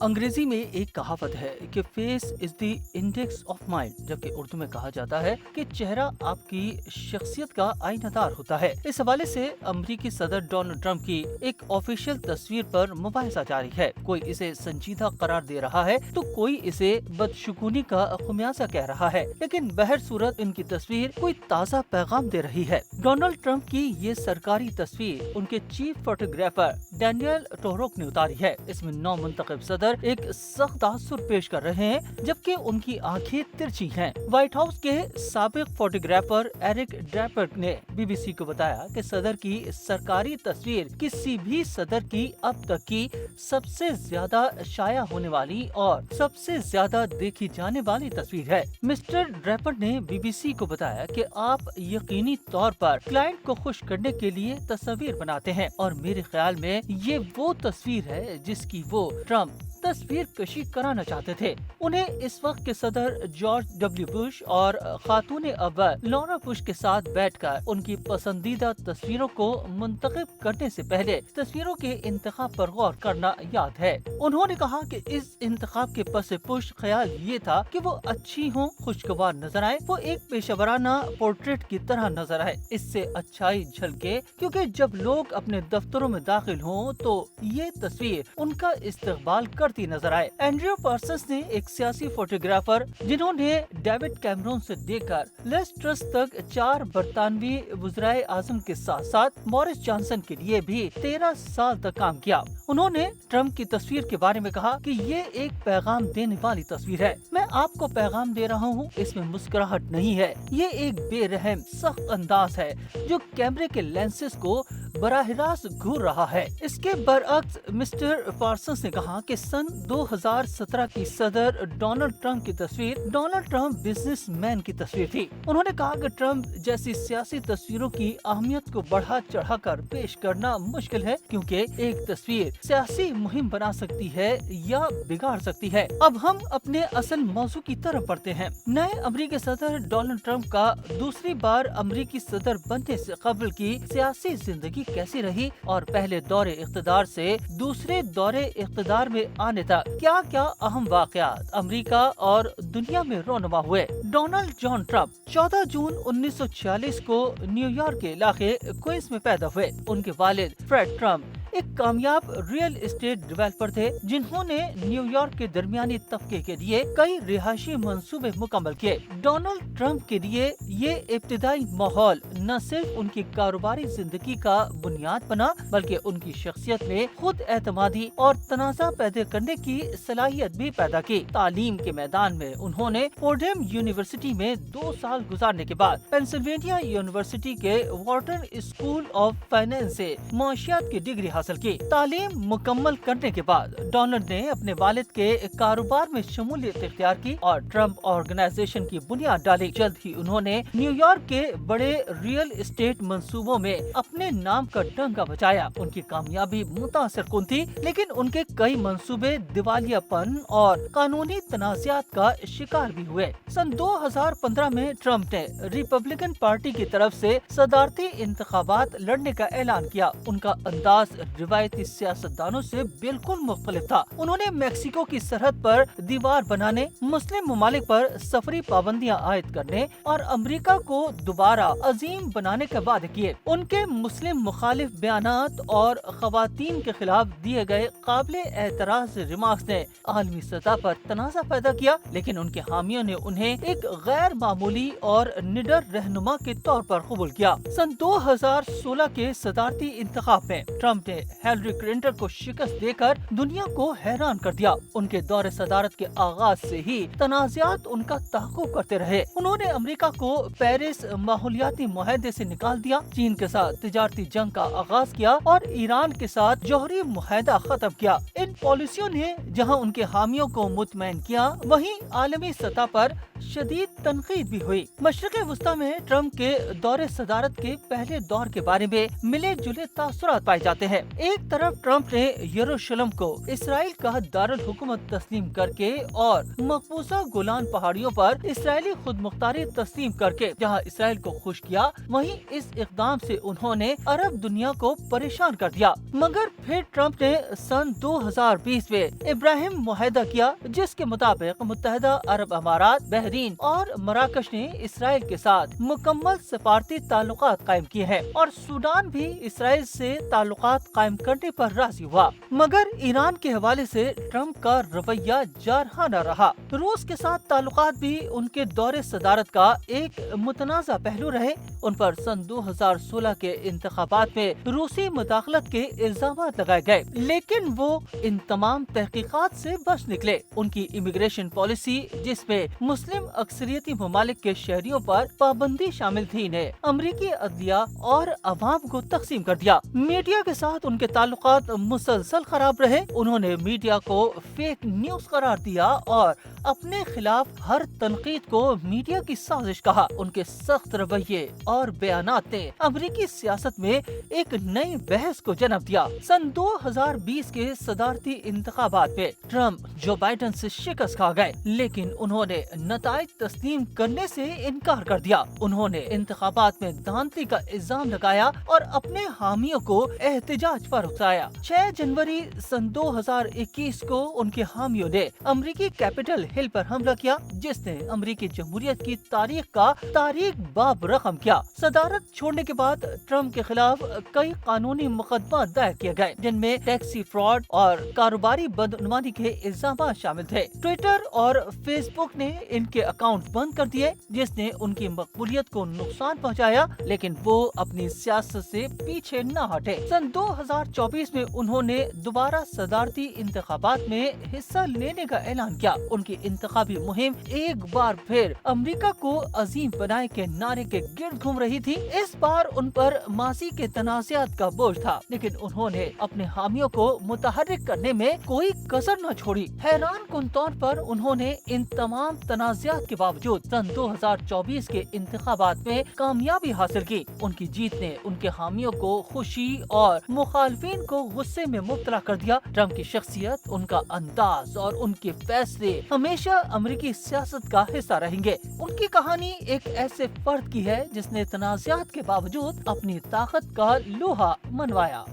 انگریزی میں ایک کہاوت ہے کہ face is the index of mind, جبکہ اردو میں کہا جاتا ہے کہ چہرہ آپ کی شخصیت کا آئینہ دار ہوتا ہے۔ اس حوالے سے امریکی صدر ڈونلڈ ٹرمپ کی ایک آفیشیل تصویر پر مباحثہ جاری ہے۔ کوئی اسے سنجیدہ قرار دے رہا ہے تو کوئی اسے بدشگونی کا خمیازہ کہہ رہا ہے، لیکن بہر صورت ان کی تصویر کوئی تازہ پیغام دے رہی ہے۔ ڈونلڈ ٹرمپ کی یہ سرکاری تصویر ان کے چیف فوٹوگرافر ڈینیل ٹوروک نے اتاری ہے۔ اس میں نو منتخب صدر ایک سخت تاثر پیش کر رہے ہیں، جبکہ ان کی آنکھیں ترچھی ہیں۔ وائٹ ہاؤس کے سابق فوٹوگرافر ایرک ڈریپر نے بی بی سی کو بتایا کہ صدر کی سرکاری تصویر کسی بھی صدر کی اب تک کی سب سے زیادہ شائع ہونے والی اور سب سے زیادہ دیکھی جانے والی تصویر ہے۔ مسٹر ڈریپر نے بی بی سی کو بتایا کہ آپ یقینی طور پر کلائنٹ کو خوش کرنے کے لیے تصاویر بناتے ہیں، اور میرے خیال میں یہ وہ تصویر ہے جس کی وہ ٹرمپ تصویر کشی کرانا چاہتے تھے۔ انہیں اس وقت کے صدر جارج ڈبلیو بش اور خاتون اول لورا بش کے ساتھ بیٹھ کر ان کی پسندیدہ تصویروں کو منتخب کرنے سے پہلے تصویروں کے انتخاب پر غور کرنا یاد ہے۔ انہوں نے کہا کہ اس انتخاب کے پس پش خیال یہ تھا کہ وہ اچھی ہوں، خوشگوار نظر آئے، وہ ایک پیشہ ورانہ پورٹریٹ کی طرح نظر آئے، اس سے اچھائی جھلکے، کیونکہ جب لوگ اپنے دفتروں میں داخل ہوں تو یہ تصویر ان کا استقبال کرتی نظر آئے۔ اینڈریو پارسنس نے ایک سیاسی فوٹوگرافر جنہوں نے ڈیوڈ کیمرون سے لے کر لیز ٹرس تک 4 برطانوی وزرائے اعظم کے ساتھ ساتھ بورس جانسن کے لیے بھی 13 سال تک کام کیا۔ انہوں نے ٹرمپ کی تصویر کے بارے میں کہا کہ یہ ایک پیغام دینے والی تصویر ہے۔ میں آپ کو پیغام دے رہا ہوں، اس میں مسکراہٹ نہیں ہے، یہ ایک بے رحم سخت انداز ہے جو کیمرے کے لینسز کو براہ راست گھور رہا ہے۔ اس کے برعکس مسٹر پارسنس نے کہا کہ سن 2017 کی صدر ڈونلڈ ٹرمپ کی تصویر ڈونلڈ ٹرمپ بزنس مین کی تصویر تھی۔ انہوں نے کہا کہ ٹرمپ جیسی سیاسی تصویروں کی اہمیت کو بڑھا چڑھا کر پیش کرنا مشکل ہے، کیونکہ ایک تصویر سیاسی مہم بنا سکتی ہے یا بگاڑ سکتی ہے۔ اب ہم اپنے اصل موضوع کی طرف بڑھتے ہیں۔ نئے امریکی صدر ڈونلڈ ٹرمپ کا دوسری بار امریکی صدر بننے سے قبل کی سیاسی زندگی کیسی رہی، اور پہلے دور اقتدار سے دوسرے دور اقتدار میں آنے تک کیا کیا اہم واقعات امریکہ اور دنیا میں رونما ہوئے۔ ڈونلڈ جان ٹرمپ 14 جون 1946 کو نیو یارک کے علاقے کوئنز میں پیدا ہوئے۔ ان کے والد فریڈ ٹرمپ ایک کامیاب ریئل اسٹیٹ ڈیولپر تھے، جنہوں نے نیو یارک کے درمیانی طبقے کے لیے کئی رہائشی منصوبے مکمل کیے۔ ڈونلڈ ٹرمپ کے لیے یہ ابتدائی ماحول نہ صرف ان کی کاروباری زندگی کا بنیاد بنا، بلکہ ان کی شخصیت میں خود اعتمادی اور تنازع پیدا کرنے کی صلاحیت بھی پیدا کی۔ تعلیم کے میدان میں انہوں نے فورڈیم یونیورسٹی میں 2 سال گزارنے کے بعد پینسلوینیا یونیورسٹی کے وارٹن اسکول آف فائنانس سے معاشیات کی ڈگری حاصل کی۔ تعلیم مکمل کرنے کے بعد ڈونلڈ نے اپنے والد کے کاروبار میں شمولیت اختیار کی اور ٹرمپ آرگنائزیشن کی بنیاد ڈالی۔ جلد ہی انہوں نے نیو یارک کے بڑے ریئل اسٹیٹ منصوبوں میں اپنے نام کا ڈنکا بجایا۔ ان کی کامیابی متاثر کن تھی، لیکن ان کے کئی منصوبے دیوالیہ پن اور قانونی تنازعات کا شکار بھی ہوئے۔ سن 2015 میں ٹرمپ نے ریپبلکن پارٹی کی طرف سے صدارتی انتخابات لڑنے کا اعلان کیا۔ ان کا انداز روایتی سیاستدانوں سے بالکل مختلف تھا۔ انہوں نے میکسیکو کی سرحد پر دیوار بنانے، مسلم ممالک پر سفری پابندیاں عائد کرنے اور امریکہ کو دوبارہ عظیم بنانے کے وعدے کیے۔ ان کے مسلم مخالف بیانات اور خواتین کے خلاف دیے گئے قابل اعتراض ریمارکس نے عالمی سطح پر تنازع پیدا کیا، لیکن ان کے حامیوں نے انہیں ایک غیر معمولی اور نڈر رہنما کے طور پر قبول کیا۔ سن 2016 کے صدارتی انتخاب میں ٹرمپ نے ہیلری کلنٹن کو شکست دے کر دنیا کو حیران کر دیا۔ ان کے دور صدارت کے آغاز سے ہی تنازعات ان کا تعاقب کرتے رہے۔ انہوں نے امریکہ کو پیرس ماحولیاتی معاہدے سے نکال دیا، چین کے ساتھ تجارتی جنگ کا آغاز کیا اور ایران کے ساتھ جوہری معاہدہ ختم کیا۔ ان پالیسیوں نے جہاں ان کے حامیوں کو مطمئن کیا، وہیں عالمی سطح پر شدید تنقید بھی ہوئی۔ مشرق وسطی میں ٹرمپ کے دور صدارت کے پہلے دور کے بارے میں ملے جلے تاثرات پائے جاتے ہیں۔ ایک طرف ٹرمپ نے یروشلم کو اسرائیل کا دارالحکومت تسلیم کر کے اور مقبوضہ گولان پہاڑیوں پر اسرائیلی خود مختاری تسلیم کر کے جہاں اسرائیل کو خوش کیا، وہیں اس اقدام سے انہوں نے عرب دنیا کو پریشان کر دیا۔ مگر پھر ٹرمپ نے سن 2020 میں ابراہیم معاہدہ کیا، جس کے مطابق متحدہ عرب امارات، بحرین اور مراکش نے اسرائیل کے ساتھ مکمل سفارتی تعلقات قائم کیے ہیں اور سوڈان بھی اسرائیل سے تعلقات قائم کرنے پر راضی ہوا۔ مگر ایران کے حوالے سے ٹرمپ کا رویہ جارحانہ رہا۔ روس کے ساتھ تعلقات بھی ان کے دور صدارت کا ایک متنازع پہلو رہے۔ ان پر سن 2016 کے انتخابات میں روسی مداخلت کے الزامات لگائے گئے، لیکن وہ ان تمام تحقیقات سے بچ نکلے۔ ان کی امیگریشن پالیسی، جس میں مسلم اکثریتی ممالک کے شہریوں پر پابندی شامل تھی، نے امریکی عدلیہ اور عوام کو تقسیم کر دیا۔ میڈیا کے ساتھ ان کے تعلقات مسلسل خراب رہے۔ انہوں نے میڈیا کو فیک نیوز قرار دیا اور اپنے خلاف ہر تنقید کو میڈیا کی سازش کہا۔ ان کے سخت رویے اور بیانات نے امریکی سیاست میں ایک نئی بحث کو جنم دیا۔ سن 2020 کے صدارتی انتخابات میں ٹرمپ جو بائیڈن سے شکست کھا گئے، لیکن انہوں نے نتائج تسلیم کرنے سے انکار کر دیا۔ انہوں نے انتخابات میں دھاندلی کا الزام لگایا اور اپنے حامیوں کو احتجاج پر اکسایا۔ 6 جنوری سن 2021 کو ان کے حامیوں نے امریکی کیپٹل ہل پر حملہ کیا، جس نے امریکی جمہوریت کی تاریخ کا تاریک باب رقم کیا۔ صدارت چھوڑنے کے بعد ٹرمپ کے خلاف کئی قانونی مقدمات دائر کیے گئے، جن میں ٹیکسی فراڈ اور کاروباری بدعنوانی کے الزامات شامل تھے۔ ٹویٹر اور فیس بک نے ان کے اکاؤنٹ بند کر دیے، جس نے ان کی مقبولیت کو نقصان پہنچایا، لیکن وہ اپنی سیاست سے پیچھے نہ ہٹے۔ سن 2024 میں انہوں نے دوبارہ صدارتی انتخابات میں حصہ لینے کا اعلان کیا۔ ان کی انتخابی مہم ایک بار پھر امریکہ کو عظیم بنائے کے نعرے کے گرد گھوم رہی تھی۔ اس بار ان پر ماضی کے تنازعات کا بوجھ تھا، لیکن انہوں نے اپنے حامیوں کو متحرک کرنے میں کوئی کسر نہ چھوڑی۔ حیران کن طور پر انہوں نے ان تمام تنازعات کے باوجود سن 2024 کے انتخابات میں کامیابی حاصل کی۔ ان کی جیت نے ان کے حامیوں کو خوشی اور مخالفین کو غصے میں مبتلا کر دیا۔ ٹرمپ کی شخصیت، ان کا انداز اور ان کے فیصلے ہمیشہ امریکی سیاست کا حصہ رہیں گے۔ ان کی کہانی ایک ایسے فرد کی ہے جس نے تنازعات کے باوجود اپنی طاقت کا لوہا منوایا۔